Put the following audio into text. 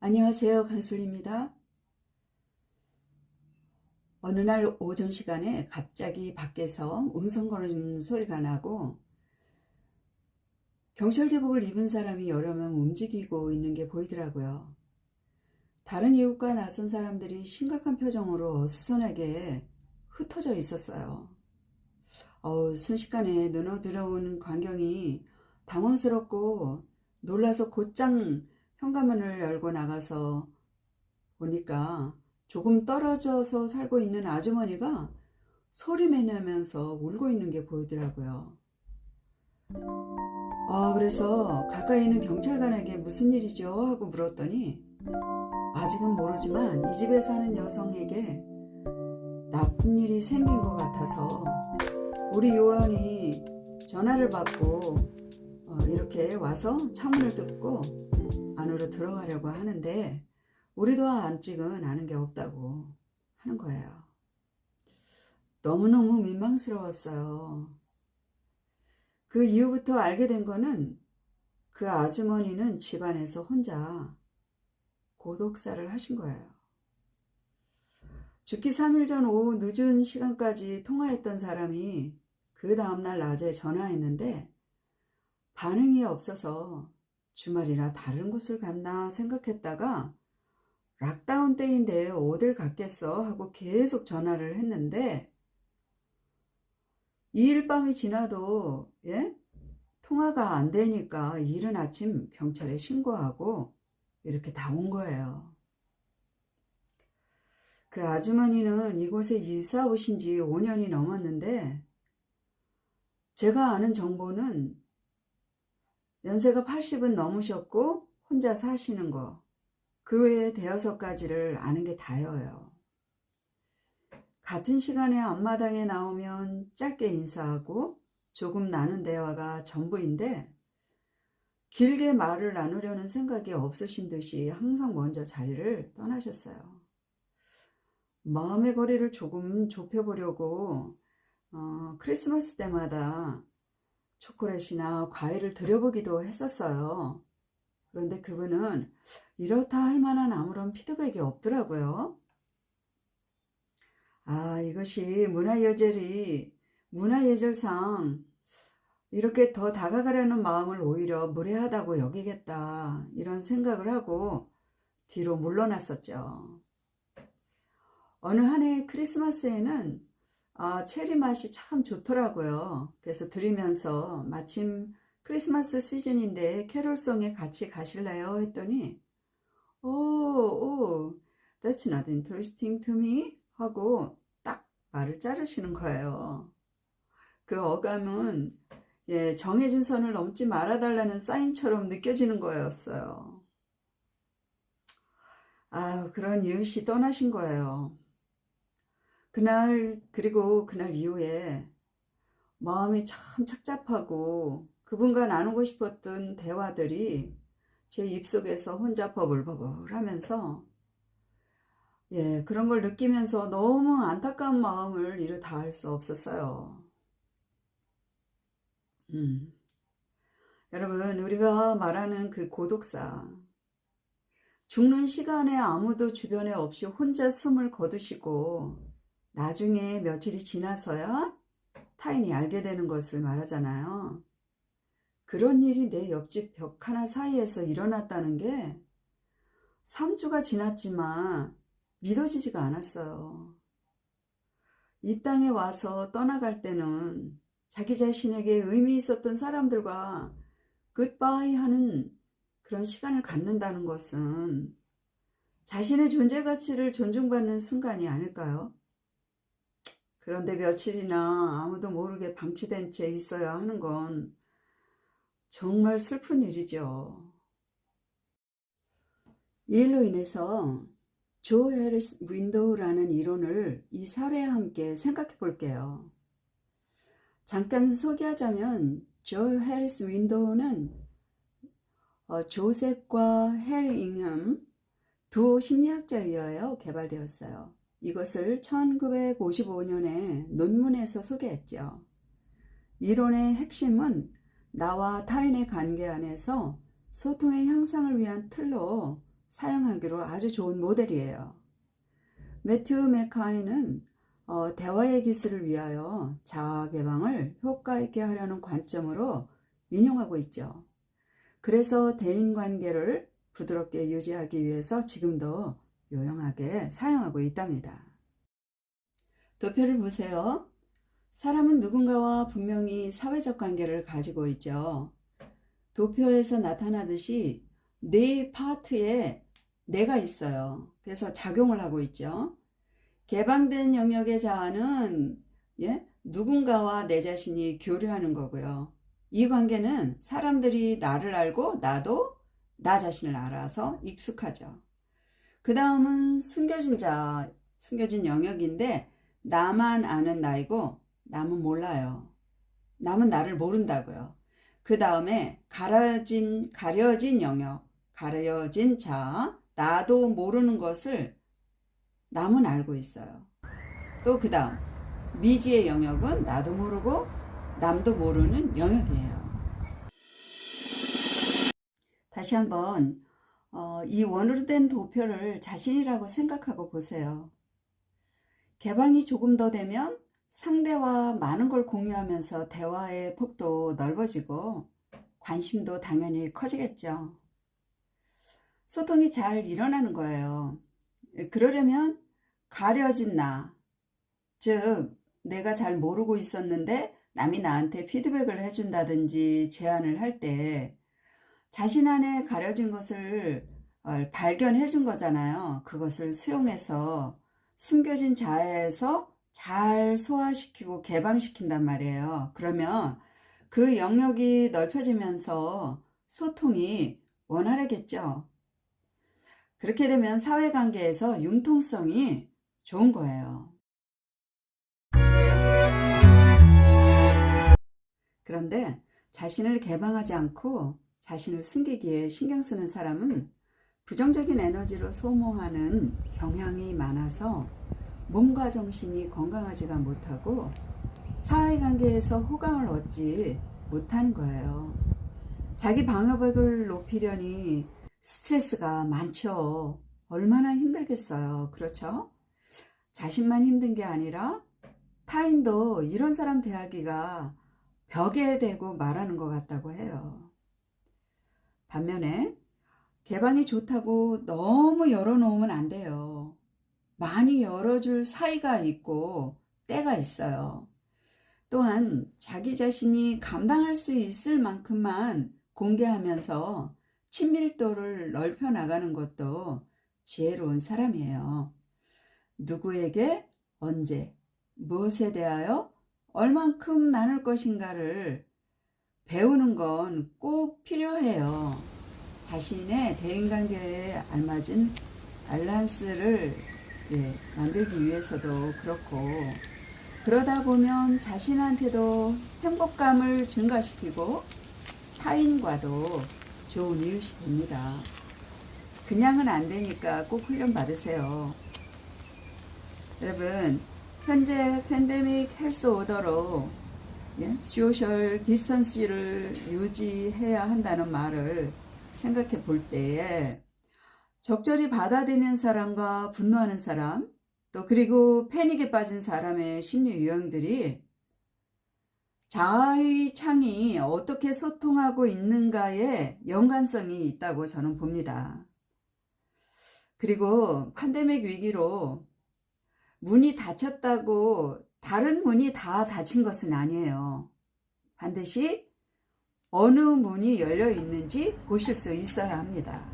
안녕하세요. 강슬입니다. 어느 날 오전 시간에 갑자기 밖에서 웅성거리는 소리가 나고 경찰 제복을 입은 사람이 여러 명 움직이고 있는 게 보이더라고요. 다른 이웃과 낯선 사람들이 심각한 표정으로 어수선하게 흩어져 있었어요. 순식간에 눈에 들어온 광경이 당황스럽고 놀라서 곧장 현관문을 열고 나가서 보니까 조금 떨어져서 살고 있는 아주머니가 소리를 내면서 울고 있는 게 보이더라고요. 그래서 가까이 있는 경찰관에게 무슨 일이죠? 하고 물었더니 아직은 모르지만 이 집에 사는 여성에게 나쁜 일이 생긴 것 같아서 우리 요원이 전화를 받고 이렇게 와서 창문을 뜯고 안으로 들어가려고 하는데 우리도 아직은 아는 게 없다고 하는 거예요. 너무너무 민망스러웠어요. 그 이후부터 알게 된 거는 그 아주머니는 집안에서 혼자 고독사를 하신 거예요. 죽기 3일 전 오후 늦은 시간까지 통화했던 사람이 그 다음날 낮에 전화했는데 반응이 없어서 주말이라 다른 곳을 갔나 생각했다가 락다운 때인데 어딜 갔겠어 하고 계속 전화를 했는데 2일 밤이 지나도 통화가 안 되니까 이른 아침 경찰에 신고하고 이렇게 다 온 거예요. 그 아주머니는 이곳에 이사 오신 지 5년이 넘었는데 제가 아는 정보는 연세가 80은 넘으셨고 혼자 사시는 거, 그 외에 대여섯 가지를 아는 게 다예요. 같은 시간에 앞마당에 나오면 짧게 인사하고 조금 나눈 대화가 전부인데 길게 말을 나누려는 생각이 없으신 듯이 항상 먼저 자리를 떠나셨어요. 마음의 거리를 조금 좁혀보려고 크리스마스 때마다 초콜릿이나 과일을 드려보기도 했었어요. 그런데 그분은 이렇다 할 만한 아무런 피드백이 없더라고요. 이것이 문화예절상 이렇게 더 다가가려는 마음을 오히려 무례하다고 여기겠다 이런 생각을 하고 뒤로 물러났었죠. 어느 한 해 크리스마스에는 체리 맛이 참 좋더라고요. 그래서 드리면서 마침 크리스마스 시즌인데 캐롤송에 같이 가실래요? 했더니 오, that's not interesting to me 하고 딱 말을 자르시는 거예요. 그 어감은 정해진 선을 넘지 말아달라는 사인처럼 느껴지는 거였어요. 그런 이웃이 떠나신 거예요. 그리고 그날 이후에 마음이 참 착잡하고 그분과 나누고 싶었던 대화들이 제 입속에서 혼자 버블버블 하면서 그런 걸 느끼면서 너무 안타까운 마음을 이루 다할 수 없었어요. 여러분, 우리가 말하는 그 고독사, 죽는 시간에 아무도 주변에 없이 혼자 숨을 거두시고 나중에 며칠이 지나서야 타인이 알게 되는 것을 말하잖아요. 그런 일이 내 옆집 벽 하나 사이에서 일어났다는 게 3주가 지났지만 믿어지지가 않았어요. 이 땅에 와서 떠나갈 때는 자기 자신에게 의미 있었던 사람들과 굿바이 하는 그런 시간을 갖는다는 것은 자신의 존재 가치를 존중받는 순간이 아닐까요? 그런데 며칠이나 아무도 모르게 방치된 채 있어야 하는 건 정말 슬픈 일이죠. 이 일로 인해서 조 해리스 윈도우라는 이론을 이 사례와 함께 생각해 볼게요. 잠깐 소개하자면 조 해리스 윈도우는 조셉과 해리 잉햄 두 심리학자에 의하여 개발되었어요. 이것을 1955년에 논문에서 소개했죠. 이론의 핵심은 나와 타인의 관계 안에서 소통의 향상을 위한 틀로 사용하기로 아주 좋은 모델이에요. 매튜 맥카이는 대화의 기술을 위하여 자아 개방을 효과 있게 하려는 관점으로 인용하고 있죠. 그래서 대인관계를 부드럽게 유지하기 위해서 지금도 요용하게 사용하고 있답니다. 도표를 보세요. 사람은 누군가와 분명히 사회적 관계를 가지고 있죠. 도표에서 나타나듯이 네 파트에 내가 있어요. 그래서 작용을 하고 있죠. 개방된 영역의 자아는 누군가와 내 자신이 교류하는 거고요. 이 관계는 사람들이 나를 알고 나도 나 자신을 알아서 익숙하죠. 그 다음은 숨겨진 자, 숨겨진 영역인데 나만 아는 나이고 남은 몰라요. 남은 나를 모른다고요. 그 다음에 가려진 영역, 가려진 자, 나도 모르는 것을 남은 알고 있어요. 또 그 다음 미지의 영역은 나도 모르고 남도 모르는 영역이에요. 다시 한번 이 원으로 된 도표를 자신이라고 생각하고 보세요. 개방이 조금 더 되면 상대와 많은 걸 공유하면서 대화의 폭도 넓어지고 관심도 당연히 커지겠죠. 소통이 잘 일어나는 거예요. 그러려면 가려진 나, 즉 내가 잘 모르고 있었는데 남이 나한테 피드백을 해준다든지 제안을 할 때 자신 안에 가려진 것을 발견해 준 거잖아요. 그것을 수용해서 숨겨진 자아에서 잘 소화시키고 개방시킨단 말이에요. 그러면 그 영역이 넓혀지면서 소통이 원활하겠죠. 그렇게 되면 사회관계에서 융통성이 좋은 거예요. 그런데 자신을 개방하지 않고 자신을 숨기기에 신경 쓰는 사람은 부정적인 에너지로 소모하는 경향이 많아서 몸과 정신이 건강하지가 못하고 사회관계에서 호감을 얻지 못하는 거예요. 자기 방어력을 높이려니 스트레스가 많죠. 얼마나 힘들겠어요. 그렇죠? 자신만 힘든 게 아니라 타인도 이런 사람 대하기가 벽에 대고 말하는 것 같다고 해요. 반면에 개방이 좋다고 너무 열어놓으면 안 돼요. 많이 열어줄 사이가 있고 때가 있어요. 또한 자기 자신이 감당할 수 있을 만큼만 공개하면서 친밀도를 넓혀 나가는 것도 지혜로운 사람이에요. 누구에게 언제 무엇에 대하여 얼만큼 나눌 것인가를 배우는 건 꼭 필요해요. 자신의 대인관계에 알맞은 밸런스를 만들기 위해서도 그렇고, 그러다 보면 자신한테도 행복감을 증가시키고 타인과도 좋은 이웃이 됩니다. 그냥은 안 되니까 꼭 훈련 받으세요. 여러분, 현재 팬데믹 헬스 오더로 소셜 디스턴스를 유지해야 한다는 말을 생각해 볼 때에 적절히 받아들이는 사람과 분노하는 사람, 또 그리고 패닉에 빠진 사람의 심리 유형들이 자아의 창이 어떻게 소통하고 있는가에 연관성이 있다고 저는 봅니다. 그리고 팬데믹 위기로 문이 닫혔다고 다른 문이 다 닫힌 것은 아니에요. 반드시 어느 문이 열려 있는지 보실 수 있어야 합니다.